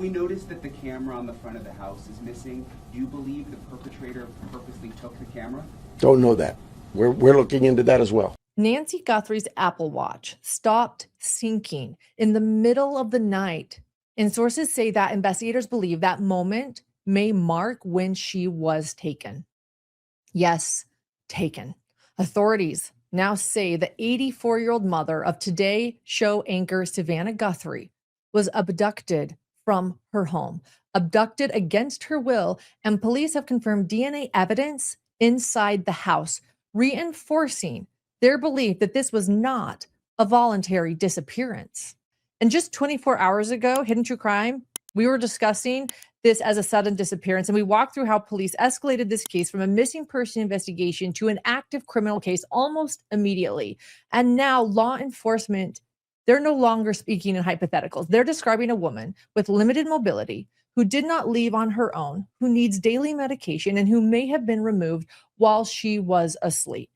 we notice that the camera on the front of the house is missing, do you believe the perpetrator purposely took the camera? Don't know that. We're looking into that as well. Nancy Guthrie's Apple Watch stopped syncing in the middle of the night, and sources say that investigators believe that moment may mark when she was taken. Yes, taken. Authorities now say the 84-year-old mother of Today Show anchor Savannah Guthrie was abducted from her home, abducted against her will, and police have confirmed DNA evidence inside the house, reinforcing their belief that this was not a voluntary disappearance. And just 24 hours ago, Hidden True Crime, we were discussing this as a sudden disappearance, and we walked through how police escalated this case from a missing person investigation to an active criminal case almost immediately. And now law enforcement, they're no longer speaking in hypotheticals. They're describing a woman with limited mobility who did not leave on her own, who needs daily medication, and who may have been removed while she was asleep.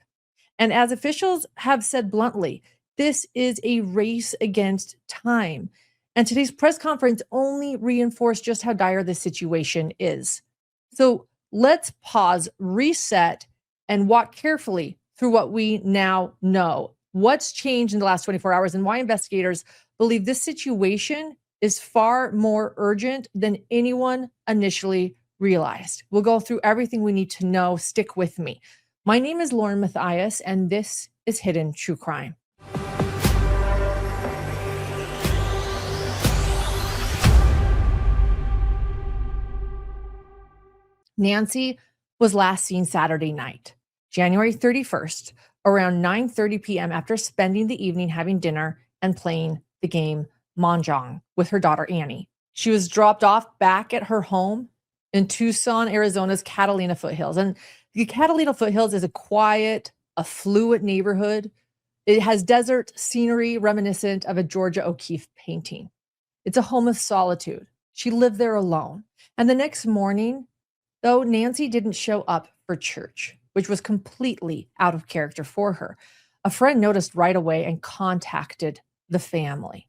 And as officials have said bluntly, this is a race against time. And today's press conference only reinforced just how dire this situation is. So let's pause, reset, and walk carefully through what we now know. What's changed in the last 24 hours and why investigators believe this situation is far more urgent than anyone initially realized. We'll go through everything we need to know. Stick with me. My name is Lauren Matthias, and this is Hidden True Crime. Nancy was last seen Saturday night, January 31st, around 9:30 p.m. after spending the evening having dinner and playing the game Mahjong with her daughter Annie. She was dropped off back at her home in Tucson, Arizona's Catalina foothills. And the Catalina foothills is a quiet, affluent neighborhood. It has desert scenery reminiscent of a Georgia O'Keeffe painting. It's a home of solitude. She lived there alone. And the next morning, though, Nancy didn't show up for church, which was completely out of character for her. A friend noticed right away and contacted the family.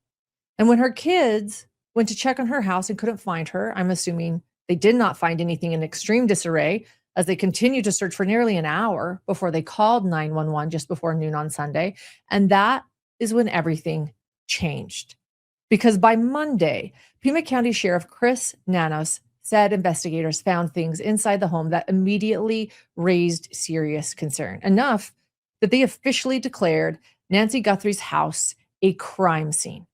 And when her kids went to check on her house and couldn't find her, I'm assuming they did not find anything in extreme disarray, as they continued to search for nearly an hour before they called 911 just before noon on Sunday. And that is when everything changed. Because by Monday, Pima County Sheriff Chris Nanos said investigators found things inside the home that immediately raised serious concern, enough that they officially declared Nancy Guthrie's house a crime scene.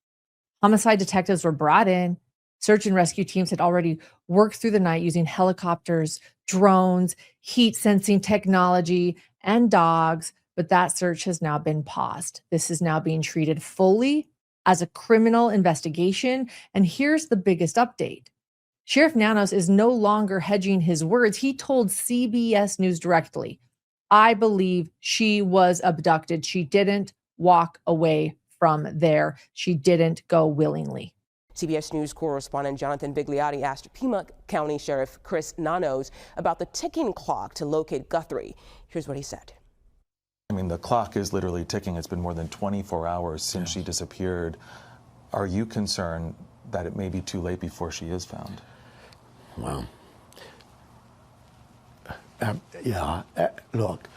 Homicide detectives were brought in. Search and rescue teams had already worked through the night using helicopters, drones, heat sensing technology, and dogs, but that search has now been paused. This is now being treated fully as a criminal investigation. And here's the biggest update. Sheriff Nanos is no longer hedging his words. He told CBS News directly, "I believe she was abducted. She didn't walk away from there. She didn't go willingly." CBS News correspondent Jonathan Bigliotti asked Pima County Sheriff Chris Nanos about the ticking clock to locate Guthrie. Here's what he said. I mean, the clock is literally ticking. It's been more than 24 hours since she disappeared. Are you concerned that it may be too late before she is found? Well, look,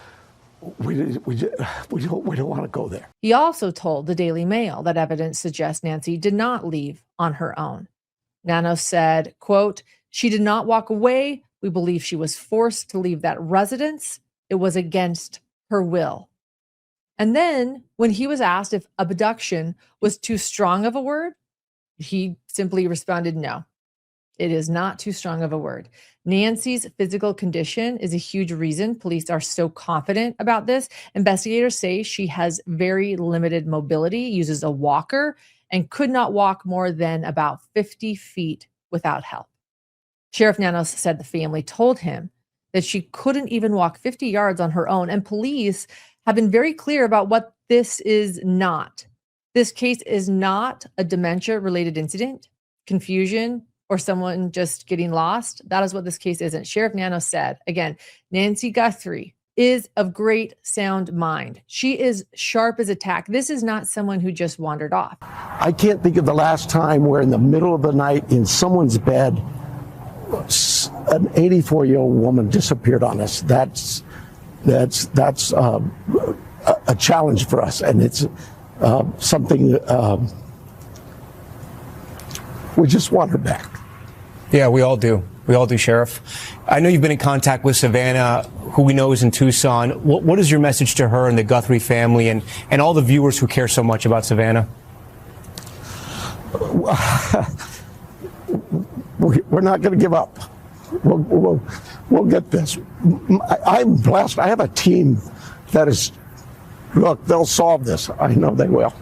we don't want to go there. He also told the Daily Mail that evidence suggests Nancy did not leave on her own. Nanos said, quote, "She did not walk away. We believe she was forced to leave that residence. It was against her will." And then when he was asked if abduction was too strong of a word, he simply responded, "No, it is not too strong of a word." Nancy's physical condition is a huge reason police are so confident about this. Investigators say she has very limited mobility, uses a walker, and could not walk more than about 50 feet without help. Sheriff Nanos said the family told him that she couldn't even walk 50 yards on her own, and police have been very clear about what this is not. This case is not a dementia-related incident, confusion, or someone just getting lost. That is what this case isn't. Sheriff Nanos said, again, Nancy Guthrie is of great sound mind. She is sharp as a tack. This is not someone who just wandered off. I can't think of the last time where in the middle of the night in someone's bed, an 84-year-old woman disappeared on us. That's a challenge for us, and it's something we just want her back. Yeah, we all do. We all do, Sheriff. I know you've been in contact with Savannah, who we know is in Tucson. What is your message to her and the Guthrie family and all the viewers who care so much about Savannah? We're not going to give up. We'll get this. I'm blessed. I have a team that is, look, they'll solve this. I know they will.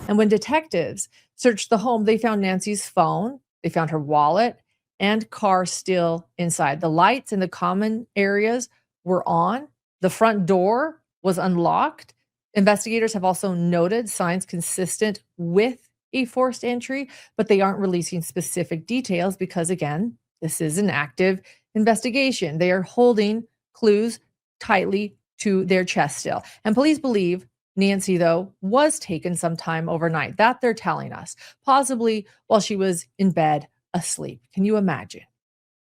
And when detectives searched the home, they found Nancy's phone, they found her wallet, and car still inside. The lights in the common areas were on. The front door was unlocked. Investigators have also noted signs consistent with a forced entry, but they aren't releasing specific details because, again, this is an active investigation. They are holding clues tightly to their chest still. And police believe Nancy, though, was taken sometime overnight. That they're telling us, possibly while she was in bed asleep. Can you imagine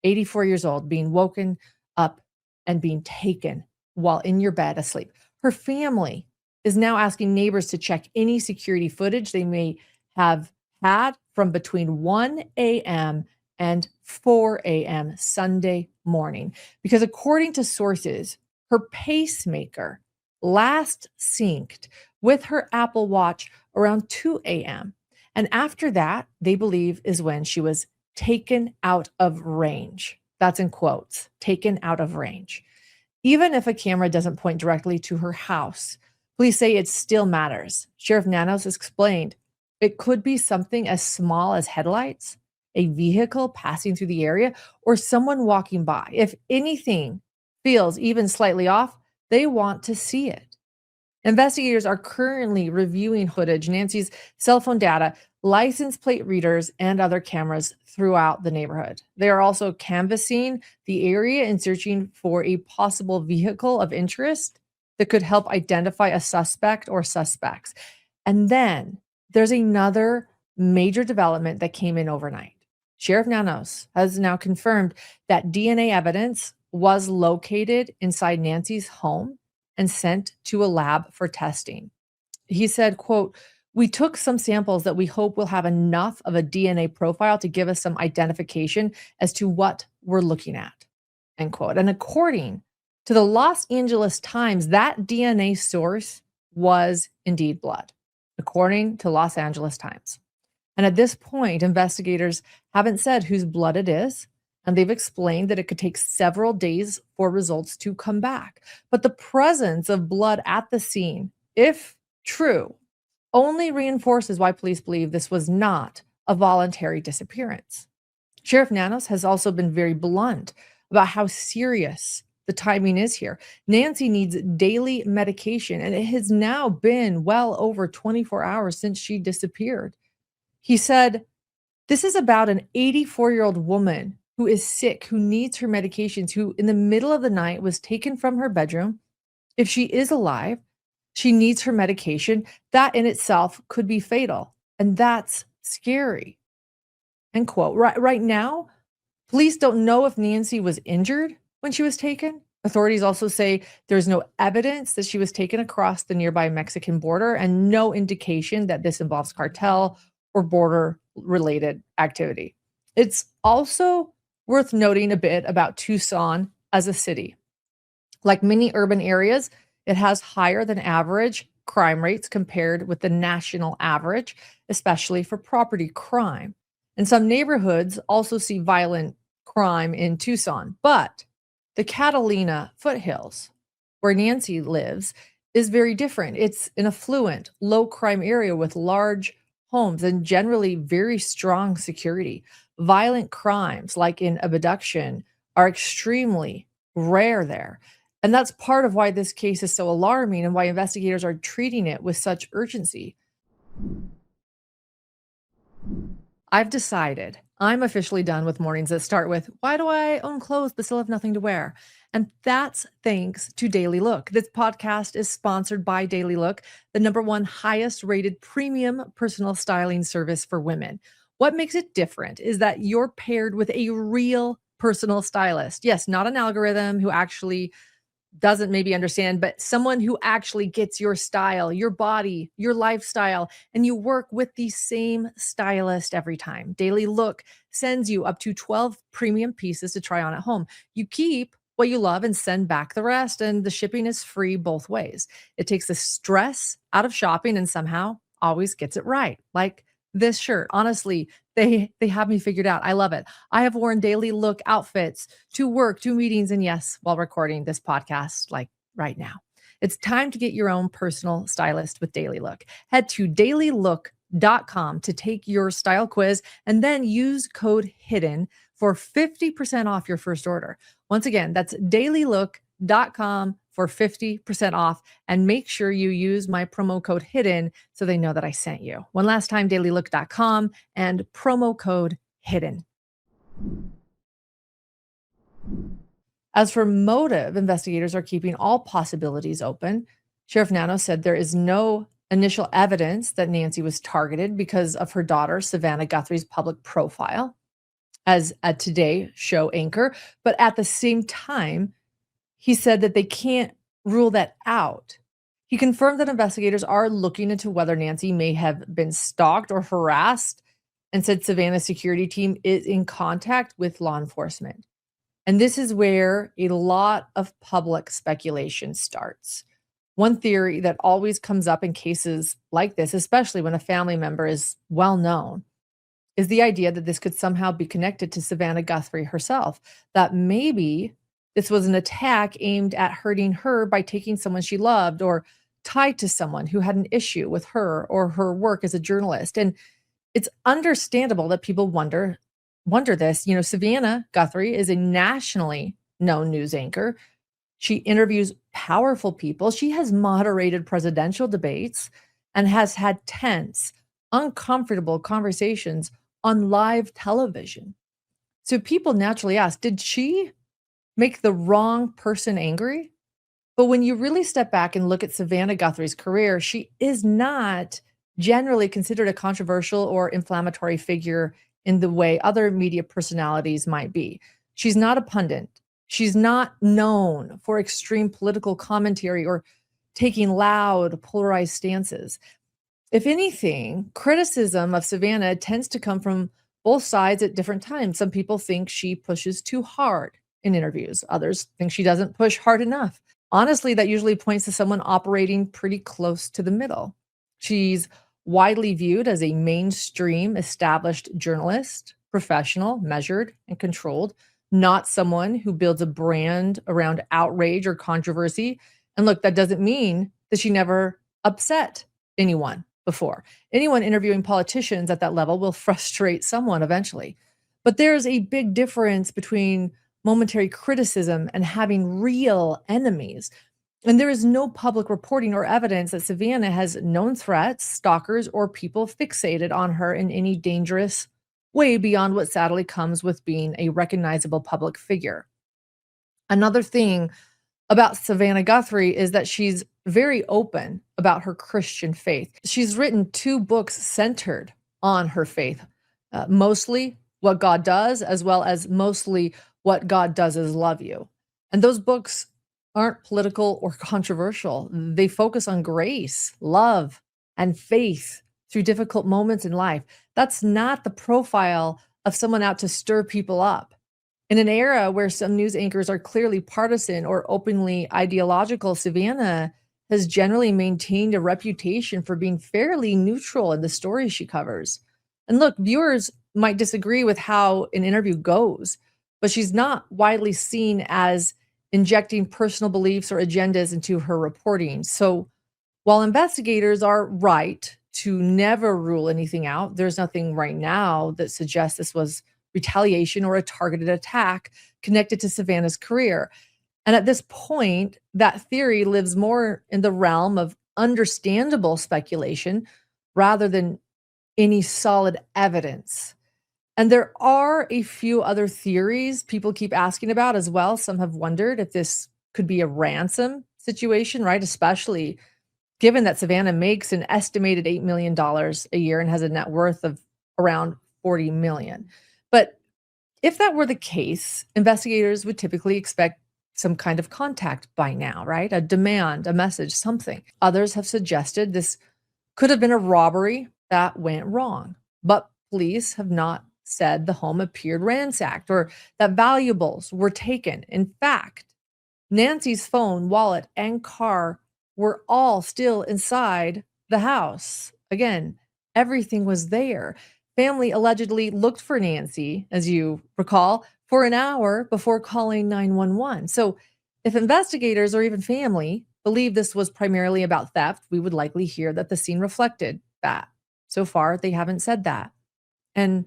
84 years old being woken up and being taken while in your bed asleep? Her family is now asking neighbors to check any security footage they may have had from between 1 a.m. and 4 a.m. Sunday morning, because according to sources, her pacemaker last synced with her Apple Watch around 2 a.m. And after that, they believe is when she was taken out of range. That's in quotes, taken out of range. Even if a camera doesn't point directly to her house, police say it still matters. Sheriff Nanos explained it could be something as small as headlights, a vehicle passing through the area, or someone walking by. If anything feels even slightly off, they want to see it. Investigators are currently reviewing footage, Nancy's cell phone data, license plate readers, and other cameras throughout the neighborhood. They are also canvassing the area and searching for a possible vehicle of interest that could help identify a suspect or suspects. And then there's another major development that came in overnight. Sheriff Nanos has now confirmed that DNA evidence was located inside Nancy's home and sent to a lab for testing. He said, quote, "We took some samples that we hope will have enough of a DNA profile to give us some identification as to what we're looking at," end quote. And according to the Los Angeles Times, that DNA source was indeed blood, according to Los Angeles Times. And at this point, investigators haven't said whose blood it is, and they've explained that it could take several days for results to come back. But the presence of blood at the scene, if true, only reinforces why police believe this was not a voluntary disappearance. Sheriff Nanos has also been very blunt about how serious the timing is here. Nancy needs daily medication, and it has now been well over 24 hours since she disappeared. He said, "This is about an 84-year-old woman who is sick, who needs her medications, who in the middle of the night was taken from her bedroom. If she is alive, she needs her medication. That in itself could be fatal. And that's scary." End quote. Right now, police don't know if Nancy was injured when she was taken. Authorities also say there's no evidence that she was taken across the nearby Mexican border and no indication that this involves cartel or border-related activity. It's also worth noting a bit about Tucson as a city. Like many urban areas, it has higher than average crime rates compared with the national average, especially for property crime. And some neighborhoods also see violent crime in Tucson, but the Catalina foothills, where Nancy lives, is very different. It's an affluent, low crime area with large homes and generally very strong security. Violent crimes like in Abduction are extremely rare there. And that's part of why this case is so alarming and why investigators are treating it with such urgency. I've decided I'm officially done with mornings that start with, why do I own clothes but still have nothing to wear? And that's thanks to Daily Look. This podcast is sponsored by Daily Look, the #1 highest rated premium personal styling service for women. What makes it different is that you're paired with a real personal stylist. Yes, not an algorithm who actually doesn't maybe understand, but someone who actually gets your style, your body, your lifestyle, and you work with the same stylist every time. Daily Look sends you up to 12 premium pieces to try on at home. You keep what you love and send back the rest, and the shipping is free both ways. It takes the stress out of shopping and somehow always gets it right. Like this shirt. Honestly, they have me figured out. I love it. I have worn Daily Look outfits to work, to meetings, and yes, while recording this podcast, like right now. It's time to get your own personal stylist with Daily Look. Head to dailylook.com to take your style quiz and then use code HIDDEN for 50% off your first order. Once again, that's dailylook.com for 50% off, and make sure you use my promo code HIDDEN so they know that I sent you. One last time, dailylook.com and promo code HIDDEN. As for motive, investigators are keeping all possibilities open. Sheriff Nano said there is no initial evidence that Nancy was targeted because of her daughter, Savannah Guthrie's public profile as a Today show anchor. But at the same time, he said that they can't rule that out. He confirmed that investigators are looking into whether Nancy may have been stalked or harassed, and said Savannah's security team is in contact with law enforcement. And this is where a lot of public speculation starts. One theory that always comes up in cases like this, especially when a family member is well known, is the idea that this could somehow be connected to Savannah Guthrie herself, that maybe this was an attack aimed at hurting her by taking someone she loved or tied to someone who had an issue with her or her work as a journalist. And it's understandable that people wonder this. You know, Savannah Guthrie is a nationally known news anchor. She interviews powerful people. She has moderated presidential debates and has had tense, uncomfortable conversations on live television. So people naturally ask, did she make the wrong person angry? But when you really step back and look at Savannah Guthrie's career, she is not generally considered a controversial or inflammatory figure in the way other media personalities might be. She's not a pundit. She's not known for extreme political commentary or taking loud, polarized stances. If anything, criticism of Savannah tends to come from both sides at different times. Some people think she pushes too hard in interviews. Others think she doesn't push hard enough. Honestly, that usually points to someone operating pretty close to the middle. She's widely viewed as a mainstream established journalist, professional, measured, and controlled, not someone who builds a brand around outrage or controversy. And look, that doesn't mean that she never upset anyone before. Anyone interviewing politicians at that level will frustrate someone eventually. But there's a big difference between momentary criticism and having real enemies. And there is no public reporting or evidence that Savannah has known threats, stalkers, or people fixated on her in any dangerous way beyond what sadly comes with being a recognizable public figure. Another thing about Savannah Guthrie is that she's very open about her Christian faith. She's written 2 books centered on her faith, mostly What God Does, as well as mostly What God Does Is Love You. And those books aren't political or controversial. They focus on grace, love, and faith through difficult moments in life. That's not the profile of someone out to stir people up. In an era where some news anchors are clearly partisan or openly ideological, Savannah has generally maintained a reputation for being fairly neutral in the stories she covers. And look, viewers might disagree with how an interview goes, but she's not widely seen as injecting personal beliefs or agendas into her reporting. So while investigators are right to never rule anything out, there's nothing right now that suggests this was retaliation or a targeted attack connected to Savannah's career. And at this point, that theory lives more in the realm of understandable speculation rather than any solid evidence. And there are a few other theories people keep asking about as well. Some have wondered if this could be a ransom situation, right? Especially given that Savannah makes an estimated $8 million a year and has a net worth of around $40 million. But if that were the case, investigators would typically expect some kind of contact by now, right? A demand, a message, something. Others have suggested this could have been a robbery that went wrong, but police have not said the home appeared ransacked or that valuables were taken. In fact, Nancy's phone, wallet, and car were all still inside the house. Again, everything was there. Family allegedly looked for Nancy, as you recall, for an hour before calling 911. So if investigators or even family believe this was primarily about theft, we would likely hear that the scene reflected that. So far, they haven't said that. And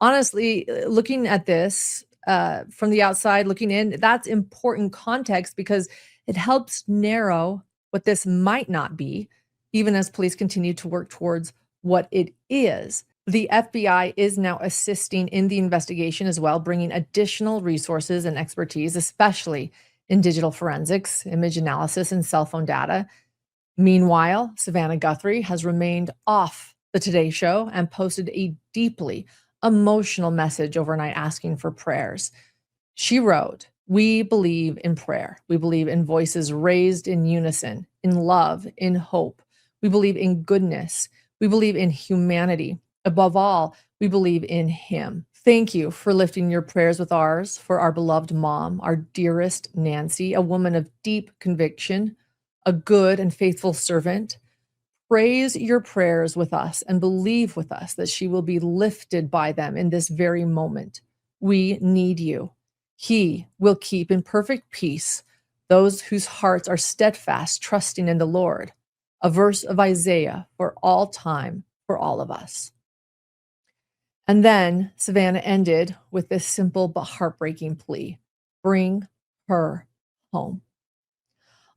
honestly, looking at this from the outside, looking in, that's important context because it helps narrow what this might not be, even as police continue to work towards what it is. The FBI is now assisting in the investigation as well, bringing additional resources and expertise, especially in digital forensics, image analysis, and cell phone data. Meanwhile, Savannah Guthrie has remained off the Today Show and posted a deeply emotional message overnight asking for prayers. She wrote, "We believe in prayer. We believe in voices raised in unison, in love, in hope. We believe in goodness. We believe in humanity. Above all, we believe in Him. Thank you for lifting your prayers with ours for our beloved mom, our dearest Nancy, a woman of deep conviction, a good and faithful servant. Praise your prayers with us and believe with us that she will be lifted by them in this very moment. We need you. He will keep in perfect peace those whose hearts are steadfast, trusting in the Lord." A verse of Isaiah for all time, for all of us. And then Savannah ended with this simple but heartbreaking plea: bring her home.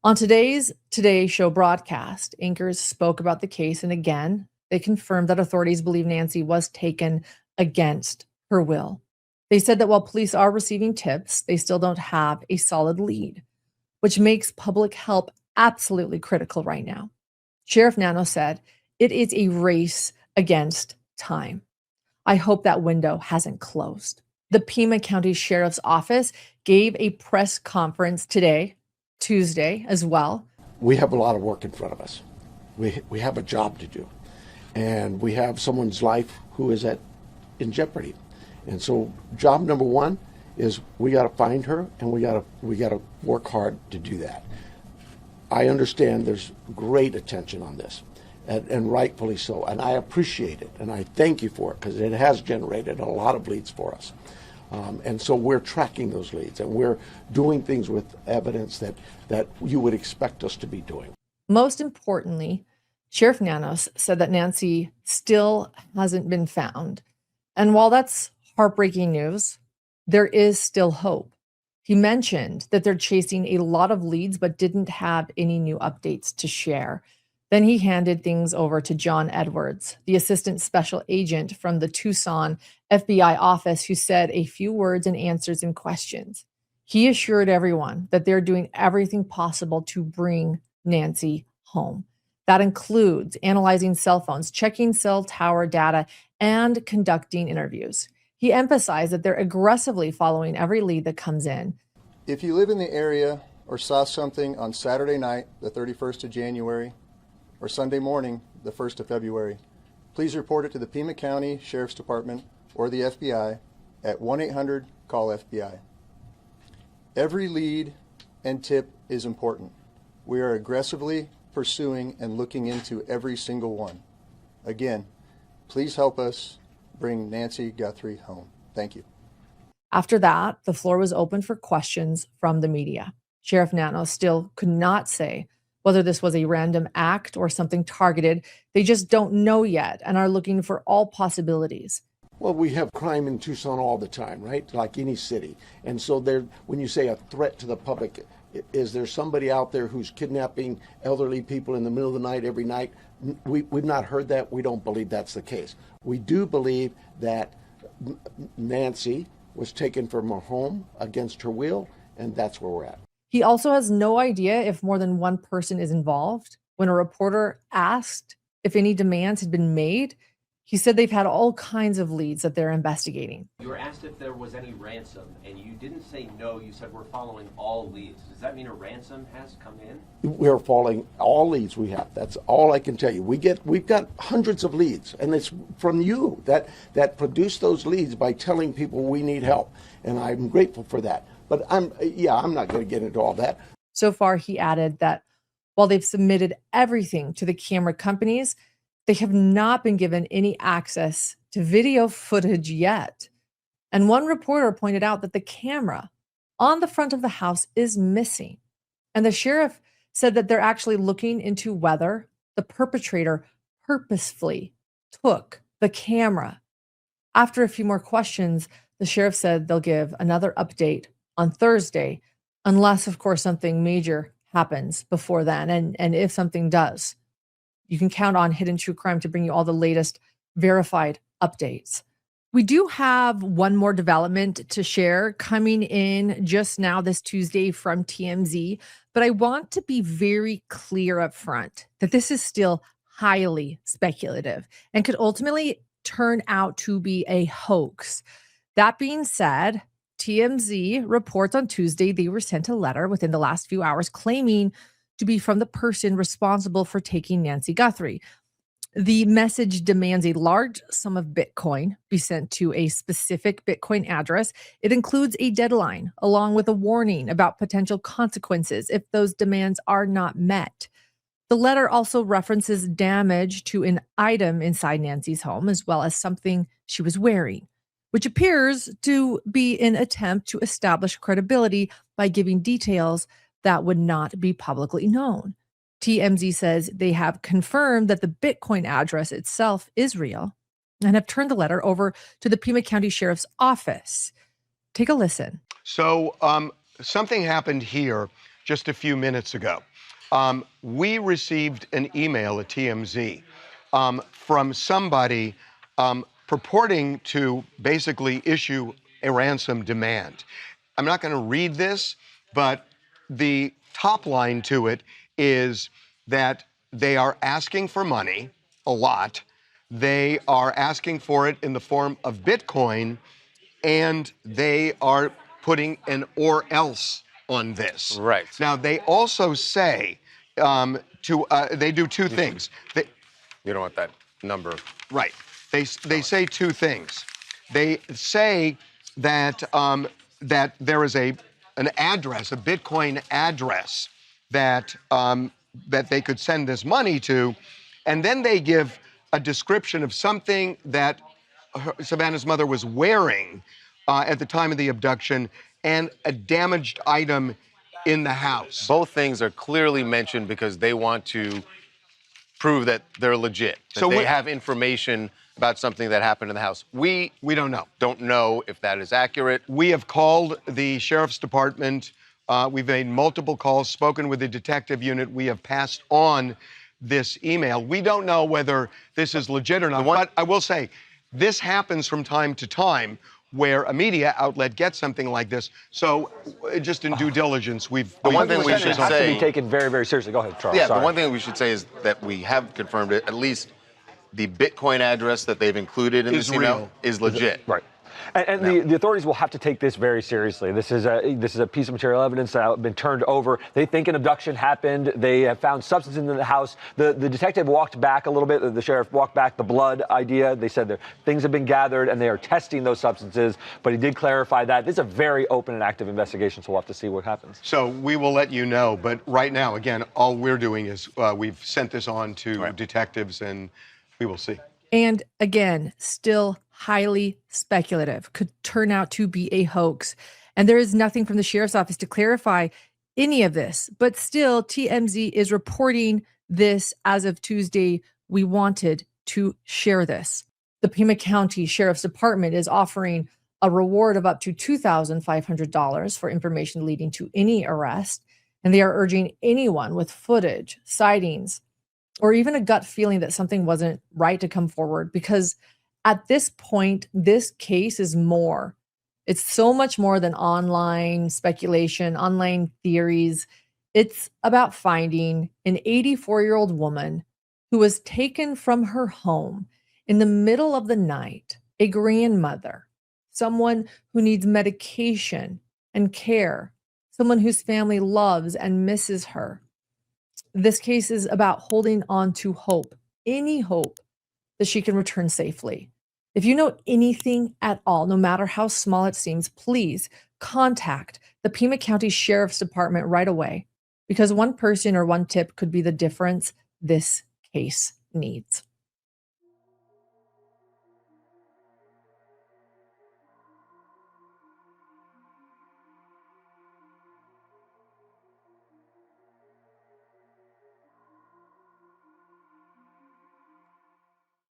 On today's Today Show broadcast, anchors spoke about the case, and again, they confirmed that authorities believe Nancy was taken against her will. They said that while police are receiving tips, they still don't have a solid lead, which makes public help absolutely critical right now. Sheriff Nano said, "It is a race against time. I hope that window hasn't closed." The Pima County Sheriff's Office gave a press conference today, Tuesday, as well. We have a lot of work in front of us. We have a job to do. And we have someone's life who is in jeopardy. And so job number one is we got to find her, and we got to work hard to do that. I understand there's great attention on this, and rightfully so, and I appreciate it, and I thank you for it, because it has generated a lot of leads for us. And so we're tracking those leads, and we're doing things with evidence that you would expect us to be doing. Most importantly, Sheriff Nanos said that Nancy still hasn't been found. And while that's heartbreaking news, there is still hope. He mentioned that they're chasing a lot of leads, but didn't have any new updates to share. Then he handed things over to John Edwards, the assistant special agent from the Tucson FBI office, who said a few words and answers in questions. He assured everyone that they're doing everything possible to bring Nancy home. That includes analyzing cell phones, checking cell tower data, and conducting interviews. He emphasized that they're aggressively following every lead that comes in. If you live in the area or saw something on Saturday night, the 31st of January, or Sunday morning, the 1st of February, please report it to the Pima County Sheriff's Department or the FBI at 1-800-CALL-FBI. Every lead and tip is important. We are aggressively pursuing and looking into every single one. Again, please help us bring Nancy Guthrie home. Thank you. After that, the floor was open for questions from the media. Sheriff Nano still could not say whether this was a random act or something targeted. They just don't know yet and are looking for all possibilities. Well, we have crime in Tucson all the time, right? Like any city. And so when you say a threat to the public, is there somebody out there who's kidnapping elderly people in the middle of the night every night? We've not heard that. We don't believe that's the case. We do believe that Nancy was taken from her home against her will, and that's where we're at. He also has no idea if more than one person is involved. When a reporter asked if any demands had been made, he said they've had all kinds of leads that they're investigating. You were asked if there was any ransom, and you didn't say no. You said we're following all leads. Does that mean a ransom has come in? We're following all leads we have. That's all I can tell you. We've got hundreds of leads, and it's from you that produce those leads by telling people we need help, and I'm grateful for that. But I'm not going to get into all that. So far, he added that while they've submitted everything to the camera companies, they have not been given any access to video footage yet. And one reporter pointed out that the camera on the front of the house is missing. And the sheriff said that they're actually looking into whether the perpetrator purposefully took the camera. After a few more questions, the sheriff said they'll give another update on Thursday, unless, of course, something major happens before then. And if something does, you can count on Hidden True Crime to bring you all the latest verified updates. We do have one more development to share coming in just now this Tuesday from TMZ, but I want to be very clear up front that this is still highly speculative and could ultimately turn out to be a hoax. That being said, TMZ reports on Tuesday they were sent a letter within the last few hours claiming to be from the person responsible for taking Nancy Guthrie. The message demands a large sum of Bitcoin be sent to a specific Bitcoin address. It includes a deadline along with a warning about potential consequences if those demands are not met. The letter also references damage to an item inside Nancy's home, as well as something she was wearing, which appears to be an attempt to establish credibility by giving details that would not be publicly known. TMZ says they have confirmed that the Bitcoin address itself is real and have turned the letter over to the Pima County Sheriff's Office. Take a listen. So something happened here just a few minutes ago. We received an email at TMZ from somebody purporting to basically issue a ransom demand. I'm not going to read this, but the top line to it is that they are asking for money, a lot. They are asking for it in the form of Bitcoin, and they are putting an or else on this. Right. Now, they also say they do two things. You don't want that number. Right. They say two things. They say that that there is an address, a Bitcoin address that that they could send this money to, and then they give a description of something that Savannah's mother was wearing at the time of the abduction and a damaged item in the house. Both things are clearly mentioned because they want to prove that they're legit. That So they have information about something that happened in the house. We don't know. Don't know if that is accurate. We have called the sheriff's department. We've made multiple calls, spoken with the detective unit. We have passed on this email. We don't know whether this is legit or not, but I will say this happens from time to time where a media outlet gets something like this. So just in due diligence, The one thing we should has to say be taken very, very seriously. Go ahead, Charles. Yeah, Sorry. the one thing we should say is that we have confirmed it. At least the Bitcoin address that they've included in this email is legit. Right. And the authorities will have to take this very seriously. This is a piece of material evidence that has been turned over. They think an abduction happened. They have found substance in the house. The detective walked back a little bit. The sheriff walked back the blood idea. They said that things have been gathered and they are testing those substances. But he did clarify that this is a very open and active investigation, so we'll have to see what happens. So we will let you know. But right now, again, all we're doing is we've sent this on to detectives, and we will see. And again, still highly speculative, could turn out to be a hoax. And there is nothing from the sheriff's office to clarify any of this. But still, TMZ is reporting this as of Tuesday. We wanted to share this. The Pima County Sheriff's Department is offering a reward of up to $2,500 for information leading to any arrest. And they are urging anyone with footage, sightings, or even a gut feeling that something wasn't right to come forward, because At this point, this case is more. It's so much more than online speculation, online theories. It's about finding an 84-year-old woman who was taken from her home in the middle of the night, a grandmother, someone who needs medication and care, someone whose family loves and misses her. This case is about holding on to hope, any hope that she can return safely. If you know anything at all, no matter how small it seems, please contact the Pima County Sheriff's Department right away, because one person or one tip could be the difference this case needs.